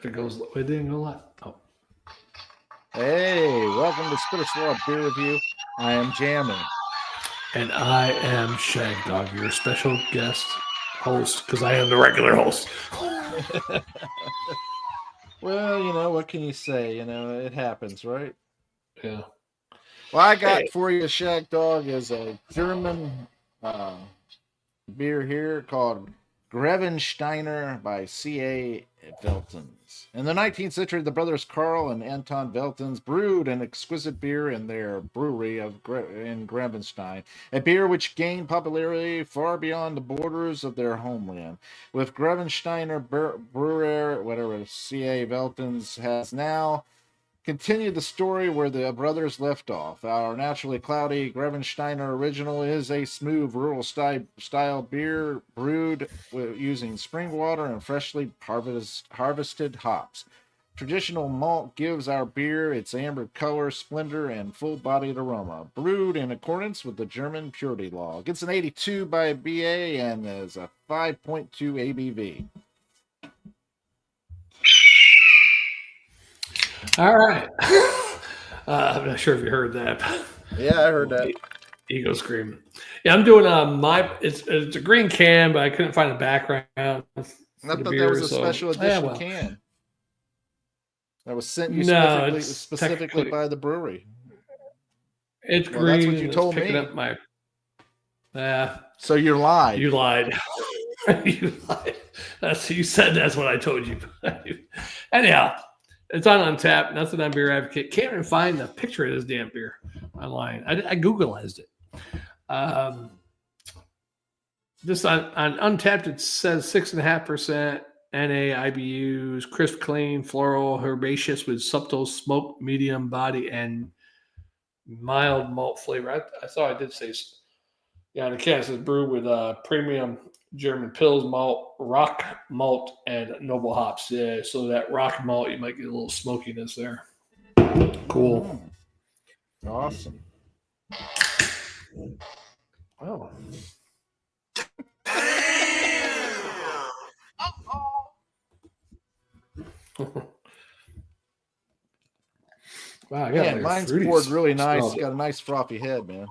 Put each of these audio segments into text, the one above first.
It goes. It didn't go live. Oh. Hey, welcome to Spitter Swab Beer Review. I am Jammer. And I am Shag Dog, your special guest host, because I am the regular host. Well, what can you say? It happens, right? Yeah. Well, I got for you, Shag Dog, is a German beer here called Grevensteiner by C.A. Veltins. In the 19th century, the brothers Karl and Anton Veltins brewed an exquisite beer in their brewery in Grevenstein, a beer which gained popularity far beyond the borders of their homeland. With Grevensteiner Brewer, whatever C.A. Veltins has now, continue the story where the brothers left off. Our naturally cloudy Grevensteiner Original is a smooth rural style beer brewed using spring water and freshly harvested hops. Traditional malt gives our beer its amber color, splendor, and full-bodied aroma. Brewed in accordance with the German purity law. Gets an 82 by BA and is a 5.2 ABV. All right. I'm not sure if you heard that. Yeah, I heard that. Ego scream. Yeah, I'm doing it's a green can, but I couldn't find a background. I thought that was a special edition can. That was sent you specifically by the brewery. It's green. That's what you told me. Up my, so you lied. You lied. You lied. You said that's what I told you. Anyhow. It's on Untappd. That's an Beer Advocate. Can't even find the picture of this damn beer online. I Googleized it. This on Untappd, it says 6.5% NA IBUs, crisp, clean, floral, herbaceous with subtle smoke, medium body, and mild malt flavor. I thought I did say, yeah, the can says brewed with premium German Pils malt, rock malt, and noble hops. Yeah, so that rock malt, you might get a little smokiness there. Cool. Awesome. Oh. Wow, man, mine's poured really nice. It's got a nice frothy head, man.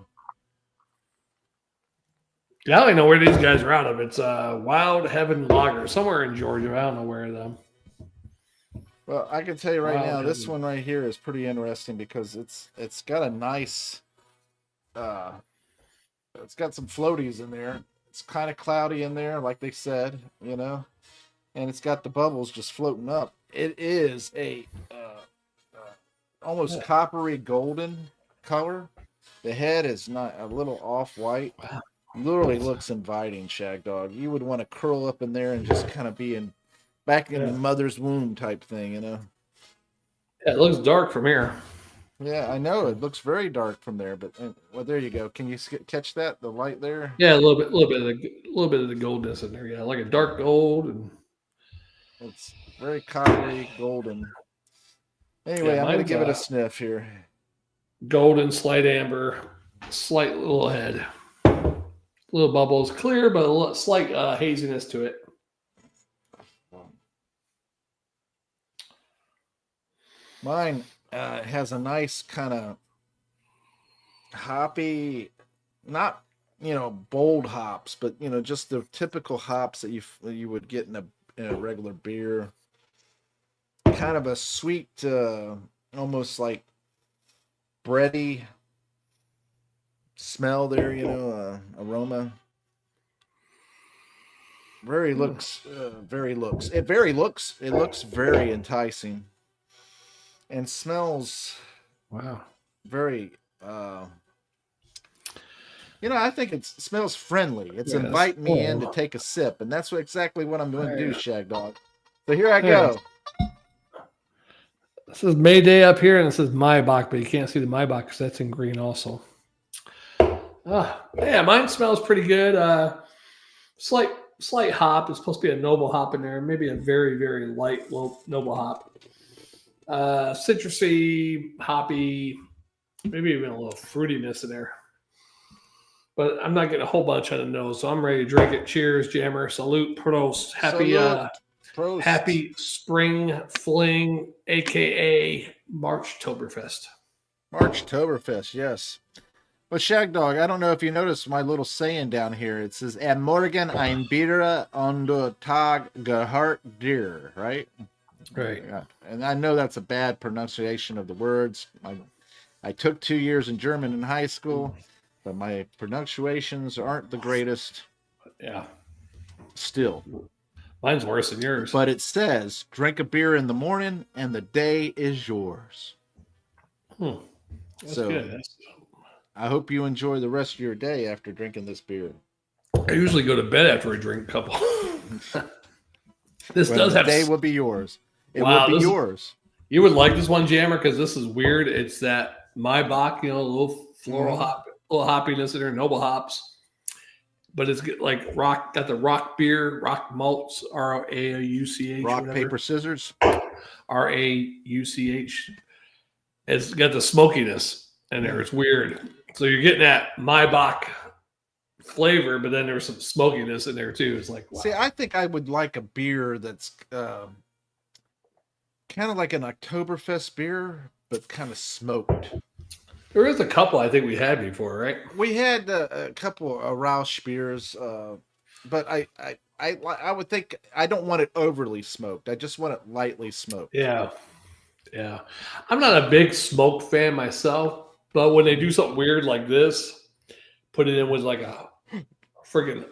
Yeah, I don't know where these guys are out of. It's Wild Heaven Lager, somewhere in Georgia. I don't know where them. Well, I can tell you right now, this one right here is pretty interesting because it's got a nice, it's got some floaties in there. It's kind of cloudy in there, like they said, and it's got the bubbles just floating up. It is a almost coppery golden color. The head is not a little off-white. Wow. Literally looks inviting, Shag Dog. You would want to curl up in there and just kind of be back in the mother's womb type thing, Yeah, it looks dark from here. Yeah, I know it looks very dark from there, but well, there you go. Can you catch that? The light there? Yeah, a little bit of the goldness in there. Yeah, like a dark gold, and it's very coppery golden. Anyway, I'm gonna give it a sniff here. Golden, slight amber, slight little head. Little bubbles, clear, but a slight haziness to it. Mine has a nice kind of hoppy, not bold hops, but just the typical hops that you would get in a regular beer. Kind of a sweet, almost like bready smell there, aroma. It looks very enticing, and smells very. I think it smells friendly. It's inviting me in to take a sip, and that's exactly what I'm going to do, Shag Dog. So here I go. This is Mayday up here, and it says Maibock, but you can't see the Maibock because that's in green also. Yeah, mine smells pretty good. Slight hop. It's supposed to be a noble hop in there. Maybe a very, very light noble hop. Citrusy, hoppy, maybe even a little fruitiness in there. But I'm not getting a whole bunch on the nose, so I'm ready to drink it. Cheers, Jammer. Salute, Prost. Happy Prost. Happy spring fling, aka Marchtoberfest. Marchtoberfest, yes. But Shag Dog, I don't know if you noticed my little saying down here. It says, "Am Morgen ein Bier on der Tag gehört dir," right? Right. Yeah. And I know that's a bad pronunciation of the words. I took 2 years in German in high school, but my pronunciations aren't the greatest. Yeah. Still. Mine's worse than yours. But it says, drink a beer in the morning and the day is yours. That's so good. I hope you enjoy the rest of your day after drinking this beer. I usually go to bed after I drink a couple. This does have. The day will be yours. It Wow, will be yours. You would like this one, Jammer, because this is weird. It's that Maibock, a little floral hop, little hoppiness in there, noble hops. But it's like got the rock beer, rock malts, RAUCH. Rock, paper, scissors. RAUCH. It's got the smokiness in there. It's weird. So you're getting that Maibock flavor, but then there's some smokiness in there too. It's like, wow. See, I think I would like a beer that's kind of like an Oktoberfest beer, but kind of smoked. There is a couple I think we had before, right? We had a couple of Rausch beers, but I would think I don't want it overly smoked. I just want it lightly smoked. Yeah. I'm not a big smoke fan myself, but when they do something weird like this, put it in with like a friggin'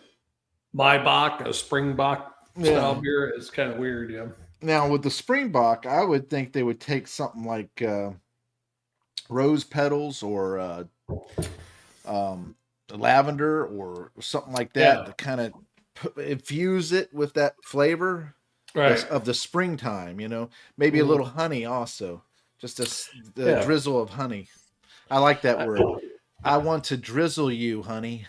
Maibock, a Springbok style beer, it's kind of weird, yeah. Now with the Springbok, I would think they would take something like rose petals or lavender or something like that to kind of infuse it with that flavor of the springtime, maybe a little honey also, just a drizzle of honey. I like that word. I want to drizzle you, honey.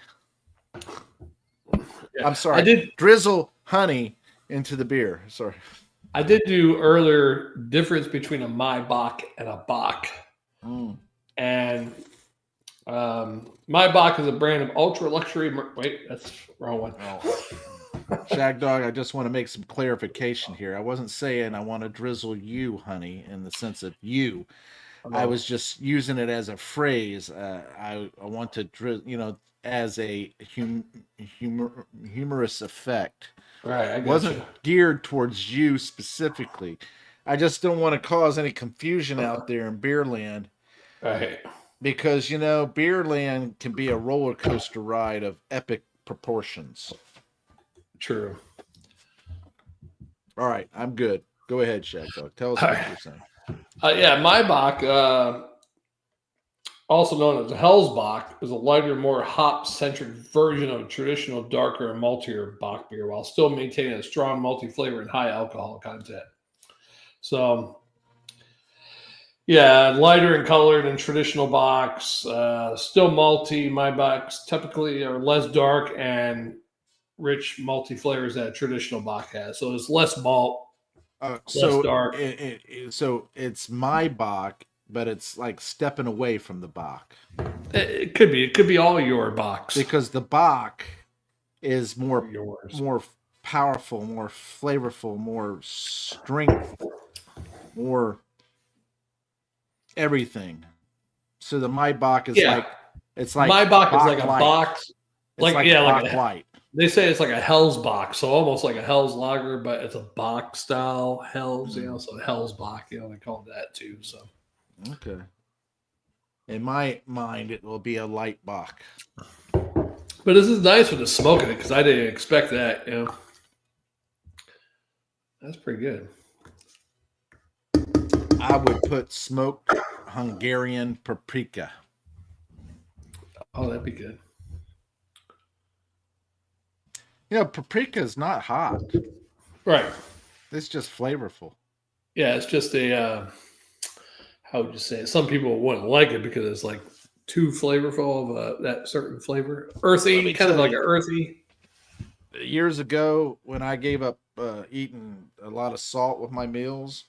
I'm sorry. Drizzle honey into the beer. Sorry. I did do earlier difference between a Maibock and a Bock. And Maibock is a brand of ultra luxury. Wait, that's the wrong one. Shag Dog, I just want to make some clarification here. I wasn't saying I want to drizzle you, honey, in the sense of you. I was just using it as a phrase. I want to drizzle, as a humorous effect. Right. It wasn't geared towards you specifically. I just don't want to cause any confusion out there in Beerland. Right. Because, Beerland can be a roller coaster ride of epic proportions. True. All right, I'm good. Go ahead, Shag Dog. Tell us what you're saying. Maibock, also known as a Hellsbock, is a lighter, more hop-centric version of a traditional darker and maltier Bock beer, while still maintaining a strong malty flavor and high alcohol content. So, lighter in color than traditional Bocks, still malty. Maibocks typically are less dark and rich malty flavors that a traditional Bock has. So it's less malt, less dark. So it's Maibock, but it's like stepping away from the Bock. It could be. It could be all your Bocks. Because the Bock is more powerful, more flavorful, more strength, more everything. So the Maibock is like Maibock is like a box. Like light. They say it's like a Hell's Bock, so almost like a Hell's Lager, but it's a Bock style Hell's, so Hell's Bock, they call it that too. So okay. In my mind, it will be a light Bock. But this is nice with the smoking it because I didn't expect that. That's pretty good. I would put smoked Hungarian paprika. Oh, that'd be good. Paprika is not hot. Right. It's just flavorful. Yeah, it's just a, how would you say it? Some people wouldn't like it because it's like too flavorful of that certain flavor. Earthy, kind of like an earthy. Years ago, when I gave up eating a lot of salt with my meals,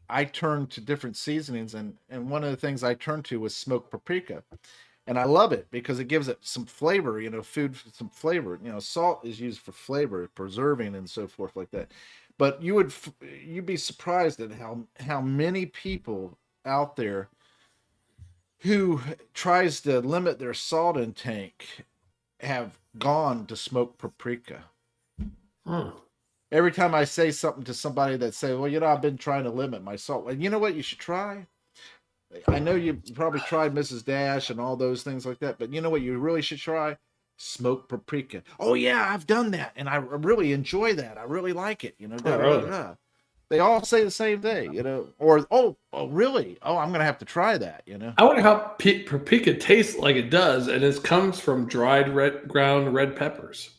I turned to different seasonings, and one of the things I turned to was smoked paprika. And I love it because it gives it some flavor, food, some flavor. Salt is used for flavor, preserving, and so forth like that. But you'd be surprised at how many people out there who tries to limit their salt intake have gone to smoked paprika. Every time I say something to somebody that say, well, I've been trying to limit my salt. Well, you know what you should try? I know you probably tried Mrs. Dash and all those things like that, but you know what you really should try? Smoked paprika. Oh yeah, I've done that, and I really enjoy that. I really like it. They all say the same thing, Or oh really? Oh, I'm gonna have to try that. I wonder how paprika tastes like it does, and it comes from dried ground red peppers.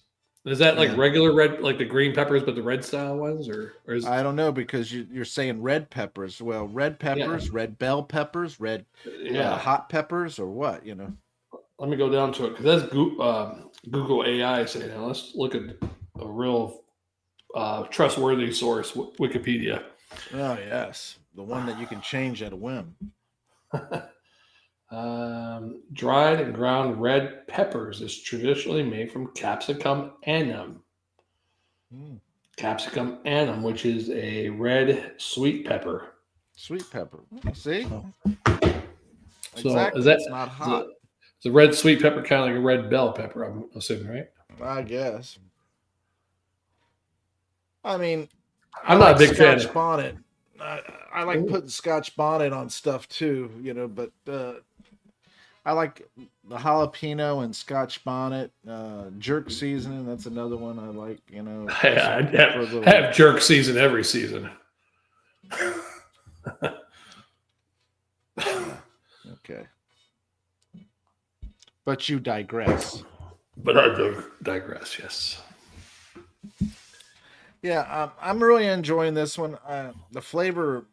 Is that like regular red, like the green peppers, but the red style ones, or is I don't know, because you're saying red peppers. Well, red peppers, red bell peppers, red hot peppers, or what? Let me go down to it because that's Google AI saying. Now let's look at a real trustworthy source, Wikipedia. Oh yes, the one that you can change at a whim. Dried and ground red peppers is traditionally made from capsicum annuum. Capsicum annuum, which is a red sweet pepper. Sweet pepper. See? So exactly. Is that it's not hot? It's a red sweet pepper, kind of like a red bell pepper, I'm assuming, right? I guess. I mean, I'm not a big fan. Scotch bonnet. I like putting Scotch bonnet on stuff too, but I like the jalapeno and Scotch bonnet, jerk seasoning. That's another one I like, I have jerk season every season. Okay. But you digress. But I digress, yes. Yeah, I'm really enjoying this one. The flavor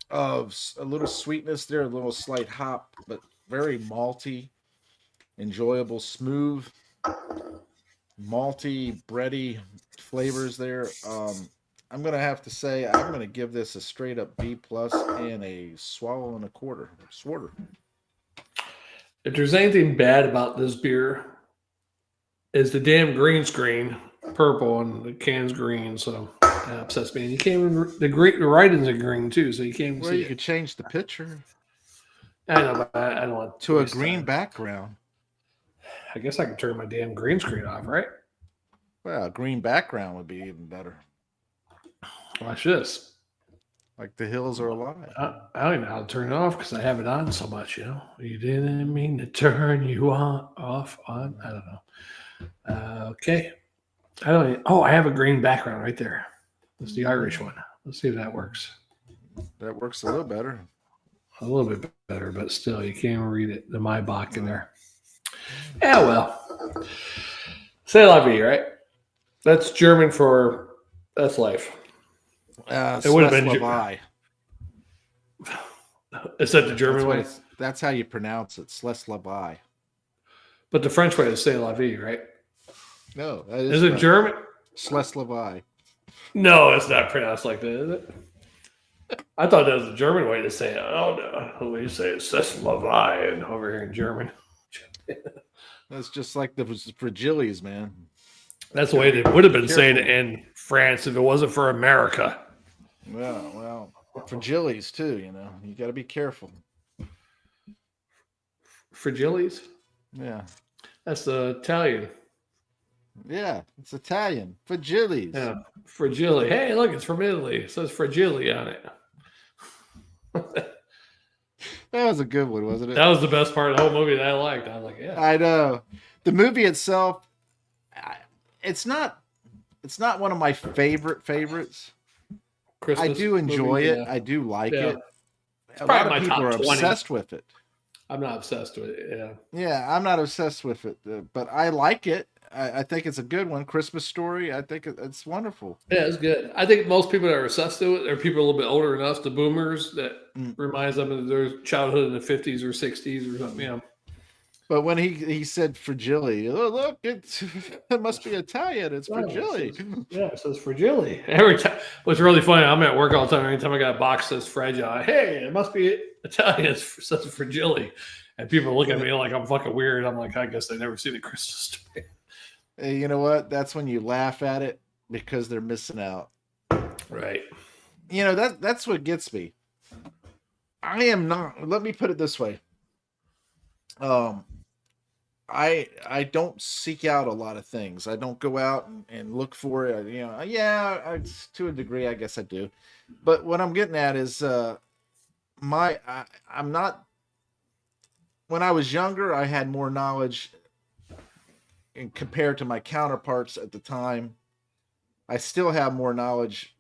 of a little sweetness there, a little slight hop, but very malty, enjoyable, smooth, malty, bready flavors there. I'm going to have to say I'm going to give this a straight up B+ and a swallow and a quarter. Swarter. If there's anything bad about this beer, is the damn green screen purple and the can's green, so that upsets me. And you can't even the writing's in green too, so you can't even see you could change the picture. I know, but I don't want to a green background. I guess I could turn my damn green screen off, right? Well, a green background would be even better. Watch this. Like the hills are alive. I don't even know how to turn it off because I have it on so much, You didn't mean to turn you off. I don't know. Okay. I have a green background right there. That's the Irish one. Let's see if that works. That works a little better. A little bit better, but still, you can't even read it. The Maibock in there. Yeah, well. C'est la vie, right? That's German for that's life. It would have been. Is that the German way? That's how you pronounce it. C'est la vie. But the French way is C'est la vie, right? No. Is it German? C'est la vie. No, it's not pronounced like that, is it? I thought that was the German way to say it. Oh, no. We say it's C'est la vie and over here in German. That's just like the Fragilies, man. That's the way they would have been saying it in France if it wasn't for America. Well, Fragilies too, You got to be careful. Fragilies? Yeah. That's the Italian. Yeah, it's Italian. Fragilies. Yeah, Fragili. Hey, look, it's from Italy. It says Fragili on it. That was a good one, wasn't it? That was the best part of the whole movie that I liked. I was like, yeah. I know. The movie itself, it's not one of my favorites. Christmas I do enjoy movie, it. Yeah. I do like it. It's a lot of people are 20. obsessed with it. I'm not obsessed with it. Yeah. Yeah, I'm not obsessed with it, but I like it. I think it's a good one. Christmas Story. I think it's wonderful. Yeah, it's good. I think most people that are obsessed with it are people a little bit older than us, the boomers, that reminds them of their childhood in the 50s or 60s or something. But when he said Fragili, oh, look, it must be Italian. It's Fragili. It says Fragili. Every time. What's really funny, I'm at work all the time. Anytime I got a box that says Fragile, hey, it must be Italian. It says Fragili. And people look at me like I'm fucking weird. I'm like, I guess they never seen a Christmas tree. You know what? That's when you laugh at it because they're missing out. Right. You know, that's what gets me. I am not. Let me put it this way. I don't seek out a lot of things. I don't go out and look for it. You know, yeah, to a degree, I guess I do. But what I'm getting at is, I'm not. When I was younger, I had more knowledge, and compared to my counterparts at the time, I still have more knowledge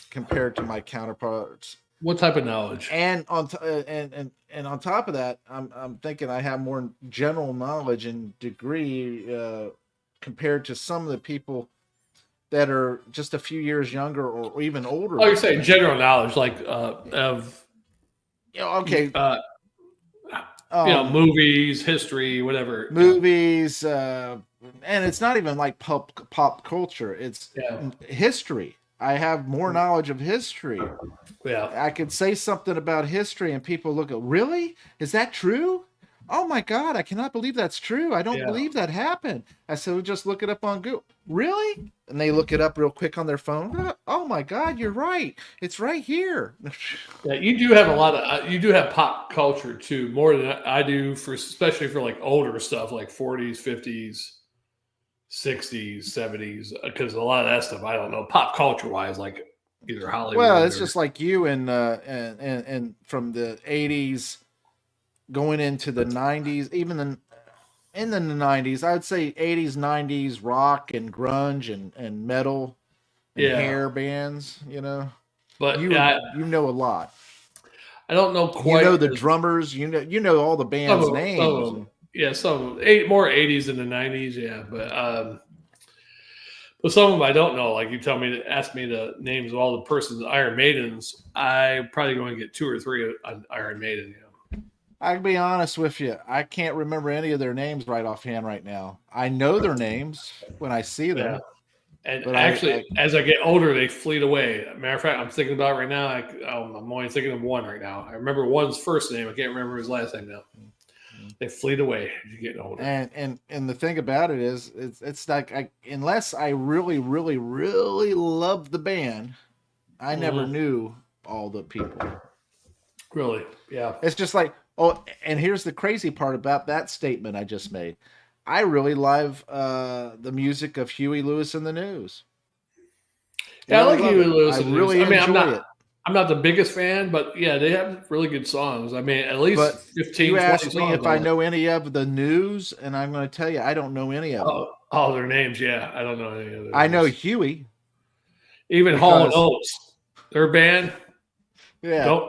compared to my counterparts. What type of knowledge? And on top of that, I'm thinking I have more general knowledge and degree compared to some of the people that are just a few years younger or even older. Oh, you're saying general knowledge, like of okay, movies, history, whatever. Movies, and it's not even like pop culture. It's history. I have more knowledge of history. Yeah. I could say something about history and people look at, really? Is that true? Oh my God, I cannot believe that's true. I don't believe that happened. I said, well, just look it up on Google. Really? And they look it up real quick on their phone. Oh my God, you're right. It's right here. Yeah, you do have a lot of, you do have pop culture too, more than I do, especially for like older stuff like 40s, 50s, 60s, 70s, because a lot of that stuff I don't know pop culture wise, like either Hollywood. Well, it's just like you and from the 80s going into the 90s, even in the 90s, I would say 80s, 90s rock and grunge and metal and hair bands, you know. But you know a lot. I don't know quite. You know the drummers, you know all the band's names. Yeah, some more 80s than the 90s, yeah, but some of them I don't know. Like you ask me the names of all the persons Iron Maidens, I'm probably going to get 2 or 3 on Iron Maiden. You know. I'll be honest with you, I can't remember any of their names right offhand right now. I know their names when I see them. Yeah. And actually, as I get older, they fleet away. Matter of fact, I'm thinking about it right now. I'm only thinking of one right now. I remember one's first name. I can't remember his last name now. They fleet away as you get older. And the thing about it is, it's like unless I really, really, really love the band, I never knew all the people. Really? Yeah. It's just like, oh, and here's the crazy part about that statement I just made. I really love the music of Huey Lewis and the News. Yeah, I like Huey Lewis and the News. Really enjoy it. I'm not the biggest fan, but yeah, they have really good songs. I mean, at least 15, you 20 asked me songs if I know any of the News, and I'm going to tell you, I don't know any of them. Oh, their names, yeah. I don't know any of them. I know Huey. Even Hall & Oates, their band. Yeah.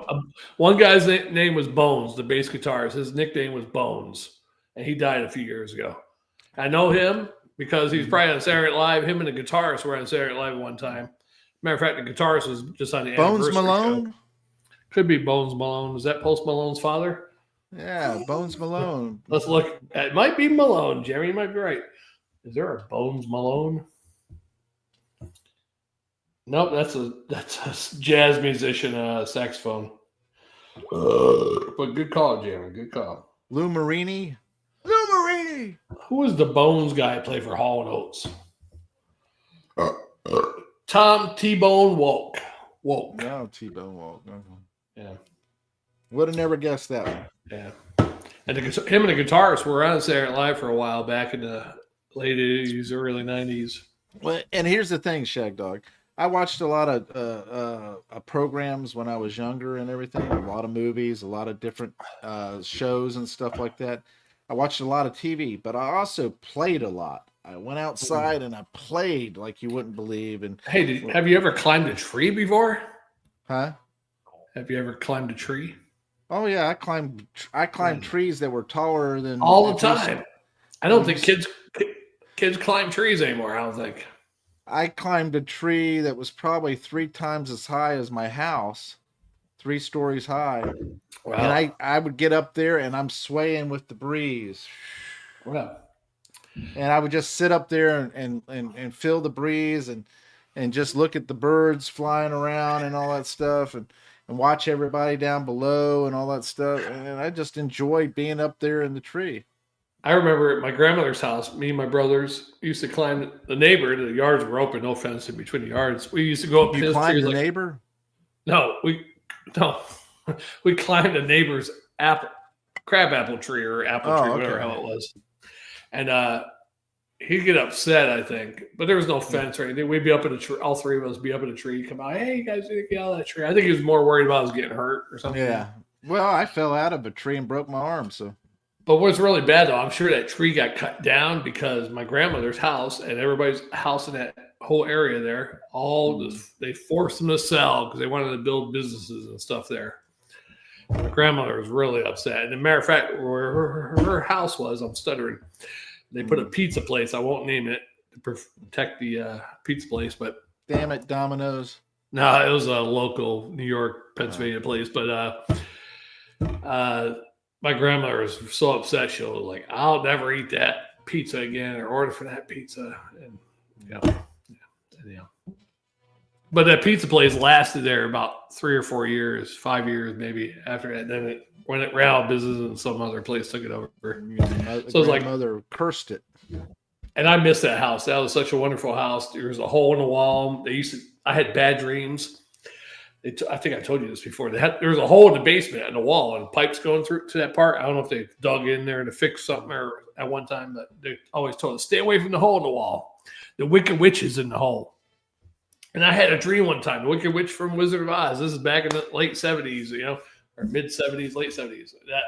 One guy's name was Bones, the bass guitarist. His nickname was Bones, and he died a few years ago. I know him because he's probably on Saturday Night Live. Him and the guitarist were on Saturday Night Live one time. Matter of fact, the guitarist was just on the Bones Malone show. Could be Bones Malone. Is that Post Malone's father? Yeah, Bones Malone. Let's look. It might be Malone. Jeremy, you might be right. Is there a Bones Malone? Nope, that's a jazz musician, saxophone. But good call, Jeremy. Good call. Lou Marini. Who was the Bones guy play for Hall & Oates? Tom T-Bone Walk. No, T-Bone Walk. Yeah. Would have never guessed that one. Yeah. And him and the guitarist were on Saturday Night Live for a while back in the late 80s, early 90s. Well, and here's the thing, Shag Dog. I watched a lot of programs when I was younger and everything, a lot of movies, a lot of different shows and stuff like that. I watched a lot of TV, but I also played a lot. I went outside and I played like you wouldn't believe. And hey, have you ever climbed a tree before? Huh? Have you ever climbed a tree? Oh yeah, I climbed trees that were taller than all the time. I don't think kids climb trees anymore. I don't think. I climbed a tree that was probably 3 times as high as my house, 3 stories high. Wow. And I would get up there and I'm swaying with the breeze. Wow. And I would just sit up there and feel the breeze and just look at the birds flying around and all that stuff. And and watch everybody down below and all that stuff. And I just enjoy being up there in the tree. I remember at my grandmother's house, me and my brothers used to climb the neighbor. The yards were open, no fence in between the yards. We used to go up You his climbed trees. the neighbor? No, we climbed the neighbor's crab apple tree or apple tree, whatever how it was. And he'd get upset, I think, but there was no fence or anything. We'd be up in a tree. All three of us be up in a tree. Come out, hey, you guys need to get out of that tree. I think he was more worried about us getting hurt or something. Yeah. Well, I fell out of a tree and broke my arm, so. But what's really bad, though, I'm sure that tree got cut down because my grandmother's house and everybody's house in that whole area there, they forced them to sell because they wanted to build businesses and stuff there. My grandmother was really upset. And as a matter of fact, where her house was, I'm stuttering, they put a pizza place. I won't name it to protect the pizza place, but damn it, Domino's. No, it was a local New York, Pennsylvania place. But my grandmother was so upset. She was like, I'll never eat that pizza again or order for that pizza. And yeah. But that pizza place lasted there about 3 or 4 years, 5 years maybe after that. Then when it ran out of business and some other place took it over. So it's like mother cursed it. And I miss that house. That was such a wonderful house. There was a hole in the wall. I had bad dreams. I think I told you this before. There was a hole in the basement in the wall and pipes going through to that part. I don't know if they dug in there to fix something or at one time, but they always told us, stay away from the hole in the wall. The Wicked Witch is in the hole. And I had a dream one time, the Wicked Witch from Wizard of Oz. This is back in the late 70s, or mid 70s, late 70s. That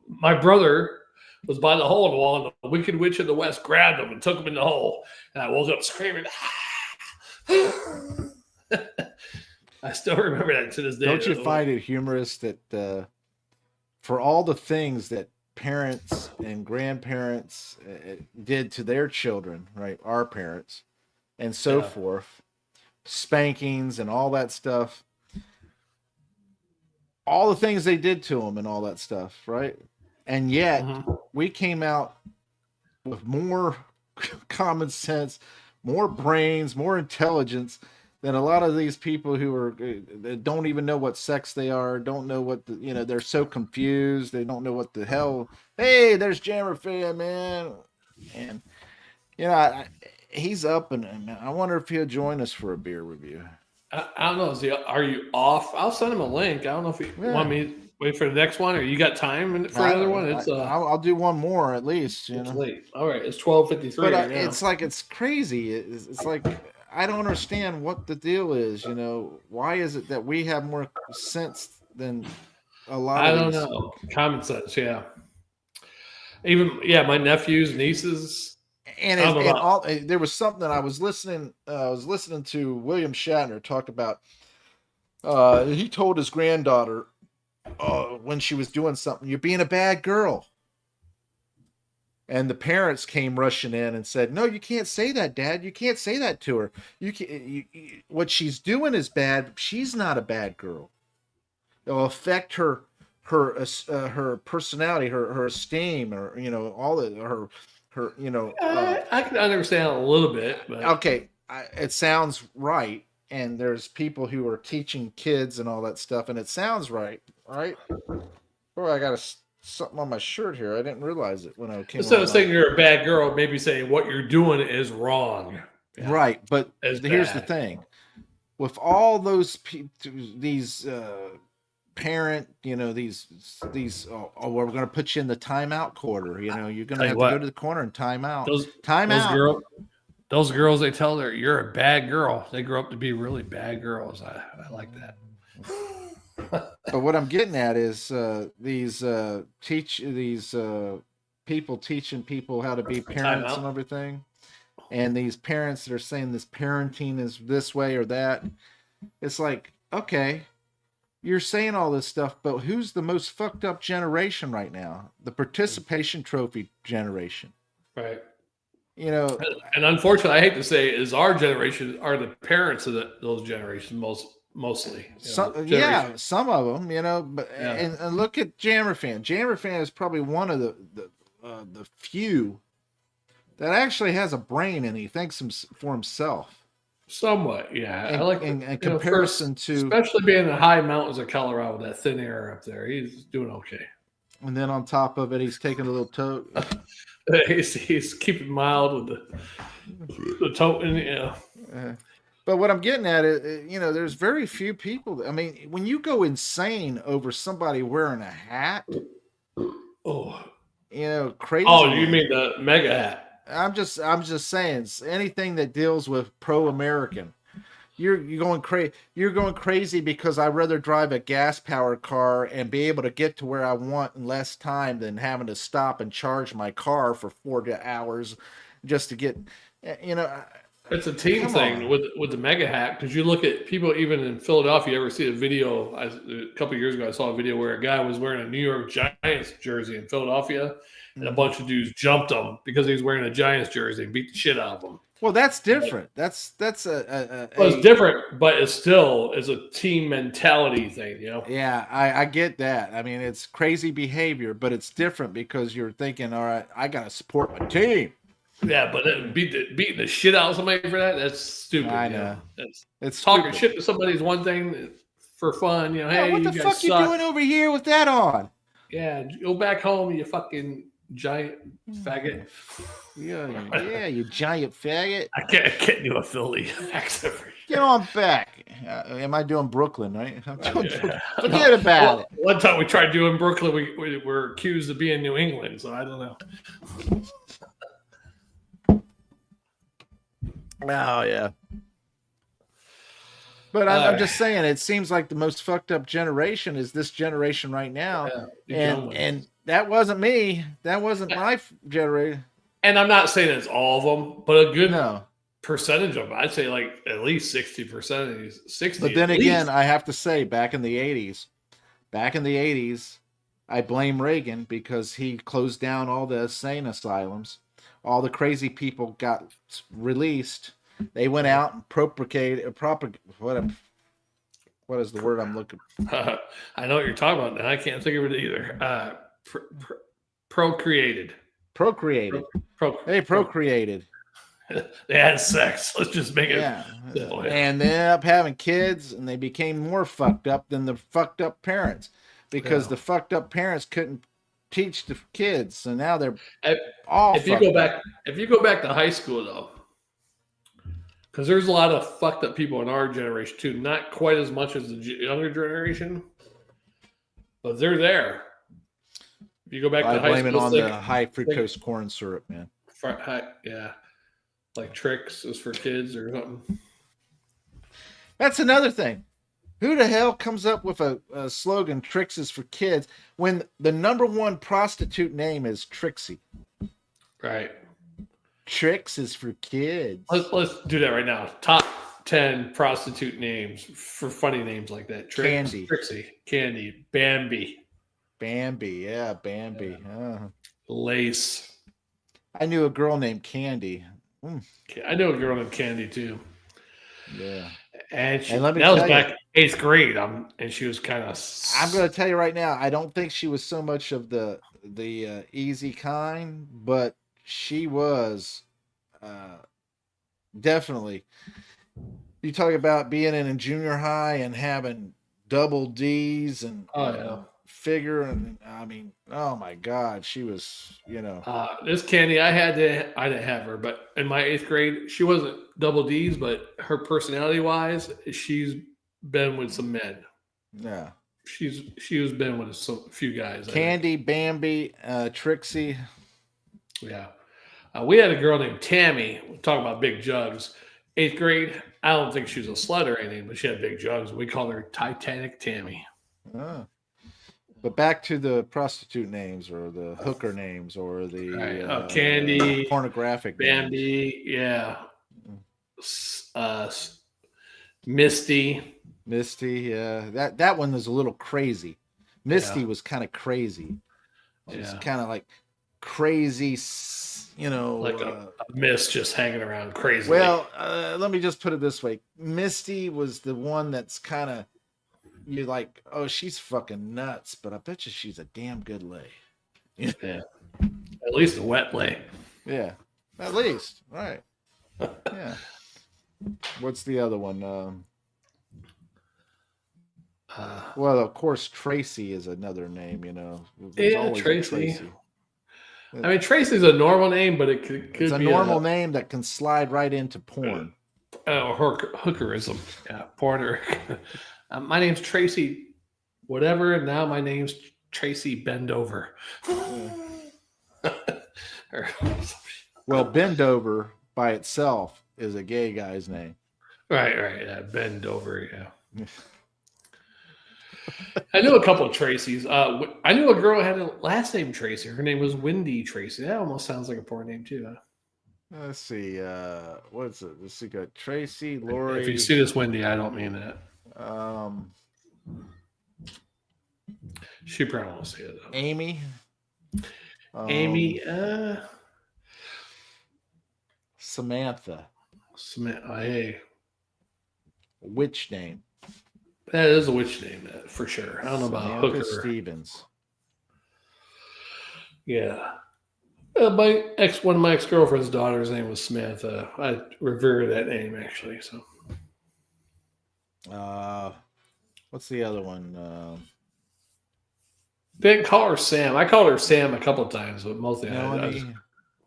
my brother was by the hole in the wall, and the Wicked Witch of the West grabbed him and took him in the hole. And I woke up screaming. I still remember that to this day. Don't you find it humorous that for all the things that parents and grandparents did to their children, right, our parents, and so forth, spankings and all that stuff, all the things they did to them and all that stuff, right? And yet we came out with more common sense, more brains, more intelligence than a lot of these people who don't even know what sex they are, don't know what they're so confused. They don't know what the hell. Hey, there's Jammer fan, man. And, he's up, and I wonder if he'll join us for a beer review. I don't know. Are you off? I'll send him a link. I don't know if you want me to wait for the next one, or you got time for another one. I'll do one more at least. It's late. All right, it's 12:53. But it's like it's crazy. It's like I don't understand what the deal is. Why is it that we have more sense than a lot? I don't know. Common sense, yeah. Even my nephews, nieces. And there was something that I was listening to William Shatner talk about. He told his granddaughter when she was doing something, "You're being a bad girl." And the parents came rushing in and said, "No, you can't say that, Dad. You can't say that to her. What she's doing is bad. She's not a bad girl. It'll affect her personality, her esteem, or all of her." I can understand a little bit. But. Okay, it sounds right, and there's people who are teaching kids and all that stuff, and it sounds right? Oh, I got something on my shirt here. I didn't realize it when I came. Instead of saying you're a bad girl, maybe saying what you're doing is wrong. Yeah. Right, but here's the thing: with all those these parent, these we're going to put you in the timeout quarter. You're going to have to go to the corner and time out. Those girls, they tell her you're a bad girl. They grow up to be really bad girls. I like that. But what I'm getting at is these people teaching people how to be parents and everything, and these parents that are saying this parenting is this way or that. It's like, okay, you're saying all this stuff, but who's the most fucked up generation right now? The participation trophy generation, right? And unfortunately, I hate to say, is our generation are the parents of those generations mostly. Some of them, but and look at Jammer fan. Jammer fan is probably one of the few that actually has a brain and he thinks for himself. Somewhat, yeah. I like in comparison to, especially being in the high mountains of Colorado with that thin air up there. He's doing okay. and then on top of it, he's taking a little toe. he's keeping mild with the tote, and But what I'm getting at is, there's very few people. I mean, when you go insane over somebody wearing a hat, crazy. Oh, you mean the mega hat? I'm just saying, anything that deals with pro-American, you're going crazy. You're going crazy because I'd rather drive a gas-powered car and be able to get to where I want in less time than having to stop and charge my car for 4 hours just to get. It's a team thing with the mega hat, because you look at people even in Philadelphia. You ever see a video? A couple of years ago, I saw a video where a guy was wearing a New York Giants jersey in Philadelphia, and a bunch of dudes jumped him because he was wearing a Giants jersey and beat the shit out of him. Well, that's different. That's it's different, but it still is a team mentality thing, Yeah, I get that. I mean, it's crazy behavior, but it's different because you're thinking, all right, I got to support my team. Yeah, but beating the shit out of somebody for that's stupid. I know. It's talking shit to somebody is one thing for fun. Hey, what the fuck you doing over here with that on? Yeah, go back home, you fucking giant faggot. Yeah, you giant faggot. I can't do a Philly accent. Get on back. Am I doing Brooklyn, right? Forget about it. One time we tried doing Brooklyn, we were accused of being New England, so I don't know. Oh, yeah. But I'm just saying, it seems like the most fucked up generation is this generation right now. And that wasn't me. That wasn't my generation. And I'm not saying it's all of them, but a good percentage of them. I'd say like at least 60% of these. 60. But then again, I have to say, back in the 80s, I blame Reagan because he closed down all the insane asylums. All the crazy people got released. They went out and what is the word I'm looking for? I know what you're talking about, and I can't think of it either. Procreated. They procreated. They had sex. Let's just make it simple. And they ended up having kids, and they became more fucked up than the fucked up parents because the fucked up parents couldn't teach the kids, so now they're all. If you go back to high school though, because there's a lot of fucked up people in our generation too. Not quite as much as the younger generation, but they're there. If you go back to high school, I blame it on the high fructose corn syrup, man. Yeah, like Tricks is for kids or something. That's another thing. Who the hell comes up with a slogan, Tricks is for kids, when the number one prostitute name is Trixie? Right. Tricks is for kids. Let's do that right now. Top 10 prostitute names for funny names like that. Candy. Trixie. Candy. Bambi. Yeah, Bambi. Lace. I knew a girl named Candy. I knew a girl named Candy too. Yeah. And that was back 8th grade. And she was kind of. I'm going to tell you right now, I don't think she was so much of the easy kind, but she was definitely. You talk about being in a junior high and having double D's and figure, and I mean, oh my God, she was, this Candy, I didn't have her, but in my 8th grade, she wasn't double D's, but her personality wise, she's been with some men. Yeah, she's been with a few guys. Candy, Bambi, Trixie. Yeah, we had a girl named Tammy. We'll talk about big jugs. 8th grade. I don't think she was a slut or anything, but she had big jugs. We called her Titanic Tammy. Oh. But back to the prostitute names or the hooker names or the Candy, pornographic Bambi, Misty, yeah. That one was a little crazy. Misty was kind of crazy. She was kind of like crazy, like a mist just hanging around crazy. Well, let me just put it this way: Misty was the one that's kind of. You're like, oh, she's fucking nuts, but I bet you she's a damn good lay. Yeah. At least a wet lay. Yeah. At least. Right. Yeah. What's the other one? Well, of course, Tracy is another name. There's Yeah, always a Tracy. Tracy. I mean, Tracy's a normal name, but it could It's a be normal name that can slide right into porn. hookerism. Yeah, porner. My name's Tracy, whatever. And now my name's Tracy Bendover. Well, Bendover by itself is a gay guy's name. Right. Yeah, Bendover. Yeah. I knew a couple of Tracys. I knew a girl who had a last name Tracy. Her name was Wendy Tracy. That almost sounds like a porn name too. Huh? Let's see. What's it? Let's see. Got Tracy, Lori. If you see this Wendy, I don't mean that. She probably won't see it though. Amy. Amy. Samantha. Hey. Witch name. That is a witch name, for sure. I don't know about Hooker. Stevens. Yeah. One of my ex-girlfriend's daughter's name was Samantha. I revere that name, actually. So. What's the other one? Didn't call her Sam. I called her Sam a couple of times, but mostly I just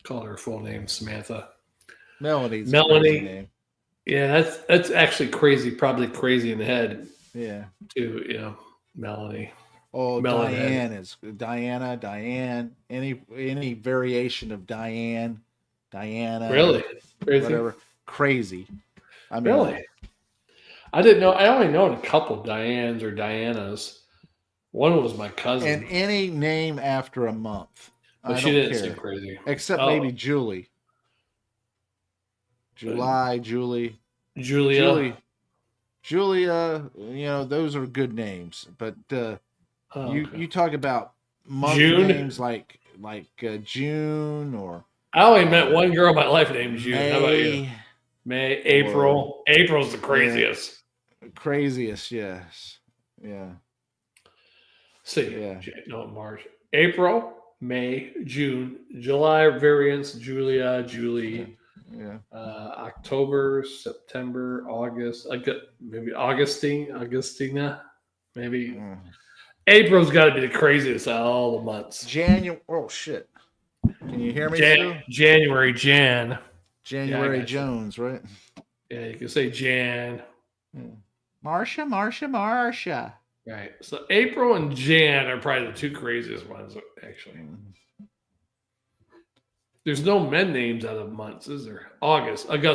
called her full name Samantha. Melanie. Name. Yeah, that's actually crazy. Probably crazy in the head. Yeah. Too, Melanie. Oh, Diane is Diana, Diane. Any variation of Diana. Really? Crazy? Whatever. Crazy. I mean, really? I didn't know. I only known a couple Dianes or Dianas. One was my cousin. And any name after a month. But she didn't seem crazy. Except maybe Julie. July, Julie. Julia. Those are good names. But you talk about month names like June or... I only met one girl in my life named June. May, how about you? May, April. April's the craziest. Yeah, craziest, yes. Yeah. See, yeah. No, March. April, May, June, July variants, Julia, Julie. Yeah. October, September, August, maybe Augustina, maybe. April's got to be the craziest out of all the months. January. Oh shit! Can you hear me? January, January Jones, right? Yeah, you can say Jan. Marsha. Right. So April and Jan are probably the two craziest ones, actually. There's no men names out of months, is there? Augustina.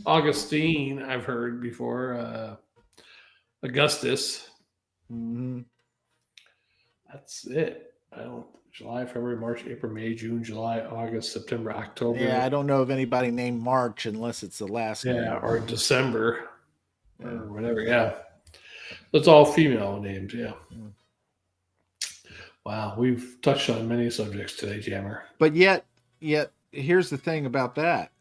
Augustine, I've heard before. Augustus. Mm-hmm. That's it. July, February, March, April, May, June, July, August, September, October. Yeah, I don't know of anybody named March unless it's the last name. Yeah, or December or whatever. Yeah. That's all female names. Yeah. Wow, we've touched on many subjects today, Jammer. But yet, here's the thing about that.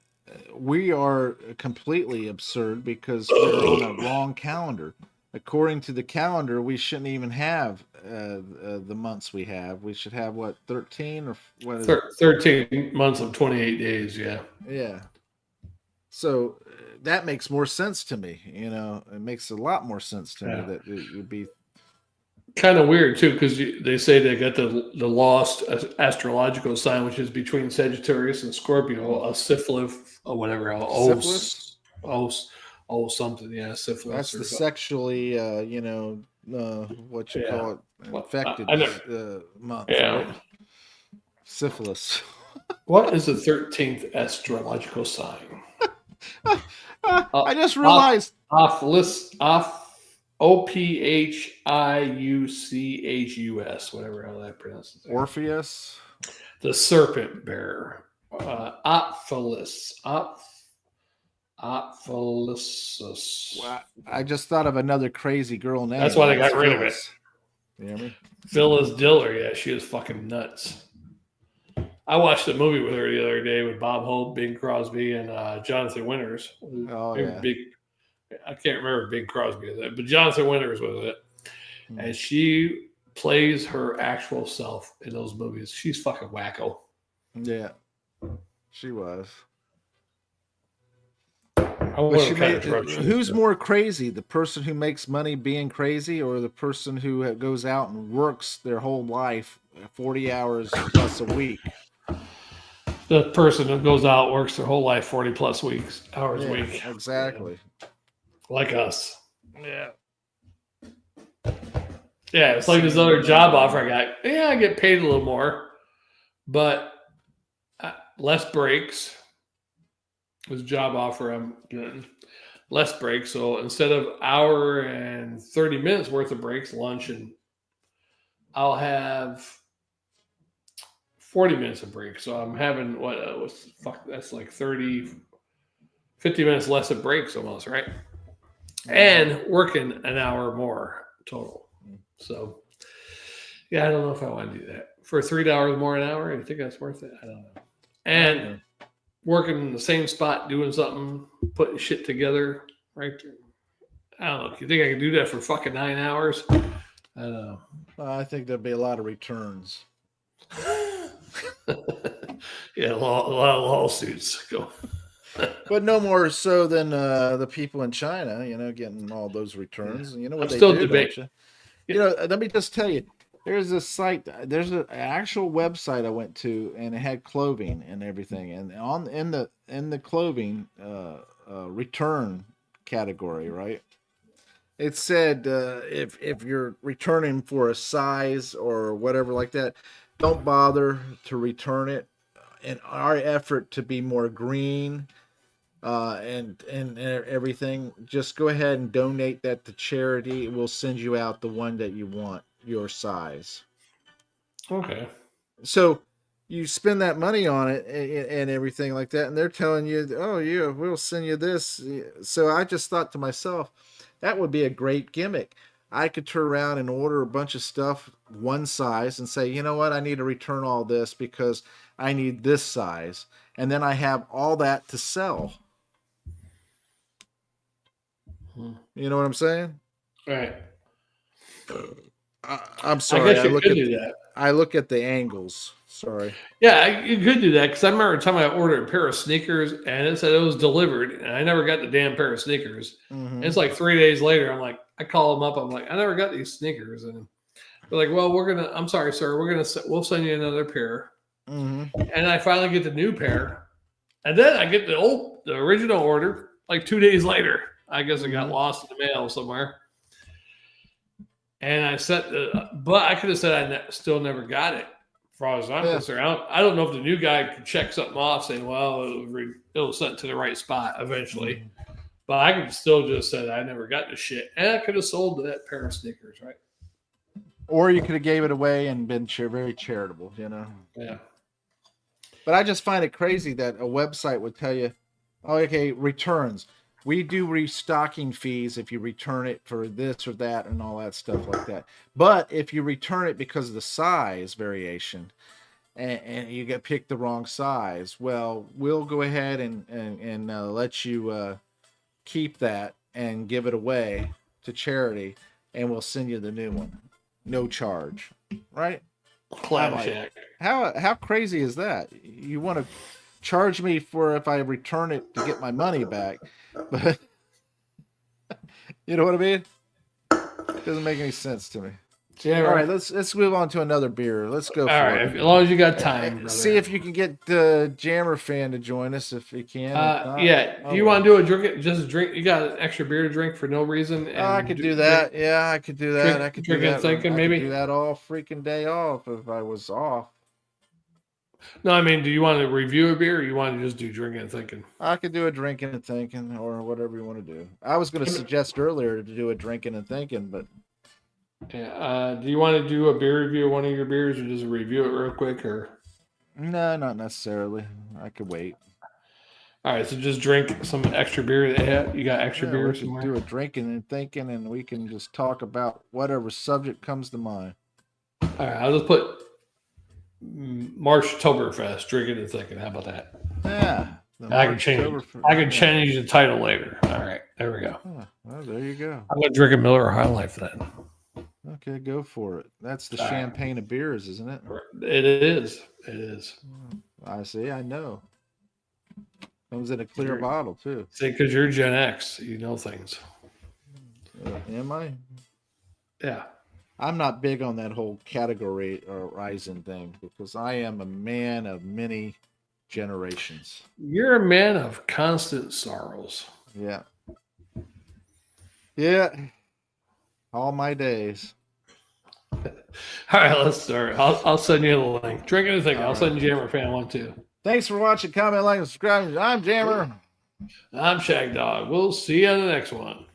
We are completely absurd because we're on a wrong calendar. According to the calendar, we shouldn't even have the months we have. We should have, 13 or what is 13 months of 28 days, yeah. Yeah. So that makes more sense to me. It makes a lot more sense to me that it would be kind of weird too, because they say they got the lost astrological sign, which is between Sagittarius and Scorpio, a syphilis or whatever. Syphilis? Something. Yeah, syphilis. That's the sexually, what you call it, infected month. Yeah. Right? Syphilis. What is the 13th astrological sign? I just realized. Ophiuchus, whatever how that pronounces it. Orpheus. The serpent bearer. Ophilis. Ophilisus. Wow. I just thought of another crazy girl name. That's why they got rid of it. You hear me? Phyllis Diller. Yeah, she is fucking nuts. I watched a movie with her the other day with Bob Hope, Bing Crosby, and Jonathan Winters. Oh, yeah. I can't remember Bing Crosby, but Jonathan Winters was it. And she plays her actual self in those movies. She's fucking wacko. Yeah, she was. Who's more crazy, the person who makes money being crazy, or the person who goes out and works their whole life 40 hours plus a week? The person who goes out, works their whole life 40 plus hours a week. Exactly. Like us. Yeah. Yeah, it's like this other job offer I got. Yeah, I get paid a little more, but less breaks. This job offer I'm getting less breaks. So instead of hour and 30 minutes worth of breaks, lunch, and I'll have 40 minutes of break. So I'm having that's like 50 minutes less of breaks almost, right? And working an hour more total. So, yeah, I don't know if I want to do that. For $3 more an hour, you think that's worth it? I don't know. And working in the same spot, doing something, putting shit together, right there. I don't know. You think I can do that for fucking 9 hours? I don't know. I think there'll be a lot of returns. Yeah, a lot of lawsuits go. But no more so than the people in China, getting all those returns. Yeah. You know what I'm they still do, debating. don't you? Let me just tell you, there's a site, there's an actual website I went to, and it had clothing and everything, and in the clothing return category, right? It said if you're returning for a size or whatever like that, don't bother to return it. In our effort to be more green and everything, just go ahead and donate that to charity. We'll send you out the one that you want, your size. Okay. So you spend that money on it and everything like that, and they're telling you, oh yeah, we'll send you this. So I just thought to myself, that would be a great gimmick. I could turn around and order a bunch of stuff one size and say, you know what, I need to return all this because I need this size, and then I have all that to sell. You know what I'm saying? Right. I'm sorry. I guess you could do that. I look at the angles. Sorry. Yeah, you could do that because I remember the time I ordered a pair of sneakers and it said it was delivered, and I never got the damn pair of sneakers. And it's like 3 days later. I'm like, I call them up. I'm like, I never got these sneakers, and they're like, well, I'm sorry, sir. We'll send you another pair. And I finally get the new pair, and then I get the original order like 2 days later. I guess it got lost in the mail somewhere. And I but I could have said I still never got it. As far as I'm concerned, I don't know if the new guy could check something off saying, well, it'll send to the right spot eventually. But I could still just say I never got the shit. And I could have sold that pair of sneakers, right? Or you could have gave it away and been very charitable, Yeah. But I just find it crazy that a website would tell you, oh, okay, returns. We do restocking fees if you return it for this or that and all that stuff like that. But if you return it because of the size variation and you get picked the wrong size, well, we'll go ahead and let you keep that and give it away to charity, and we'll send you the new one. No charge. Right? Shack. How crazy is that? You want to charge me for if I return it to get my money back, but you know what I mean? It doesn't make any sense to me. Yeah, all right, let's move on to another beer. Let's go. All right, as long as you got time. See if you can get the Jammer fan to join us if you can. Yeah. Do you want to do a drink? Just drink. You got an extra beer to drink for no reason. And I could do that. Yeah, I could do that. I could do that. Thinking maybe do that all freaking day off if I was off. No, I mean, do you want to review a beer or you want to just do drinking and thinking? I could do a drinking and thinking or whatever you want to do. I was going to suggest earlier to do a drinking and thinking, but. Yeah. Do you want to do a beer review of one of your beers or just review it real quick? Or no, not necessarily. I could wait. All right, so just drink some extra beer that you have. You got extra beer somewhere? Do a drinking and thinking, and we can just talk about whatever subject comes to mind. All right, I'll just put Marchtoberfest, drinking and thinking. How about that? Yeah. I can change the title later. All right, there we go. Oh, well, there you go. I'm going to drink a Miller High Life then. Okay, go for it. That's the champagne of beers, isn't it? It is. It is. I see. I know. Comes in a clear You're- bottle too. Say, because you're Gen X, you know things. Am I? Yeah. I'm not big on that whole category or rising thing because I am a man of many generations. You're a man of constant sorrows. Yeah. Yeah. All my days. All right, let's start. I'll send you the link. Drink anything. I'll All send Jammer fan one too. Thanks for watching. Comment, like, and subscribe. I'm Jammer. I'm Shag Dog. We'll see you on the next one.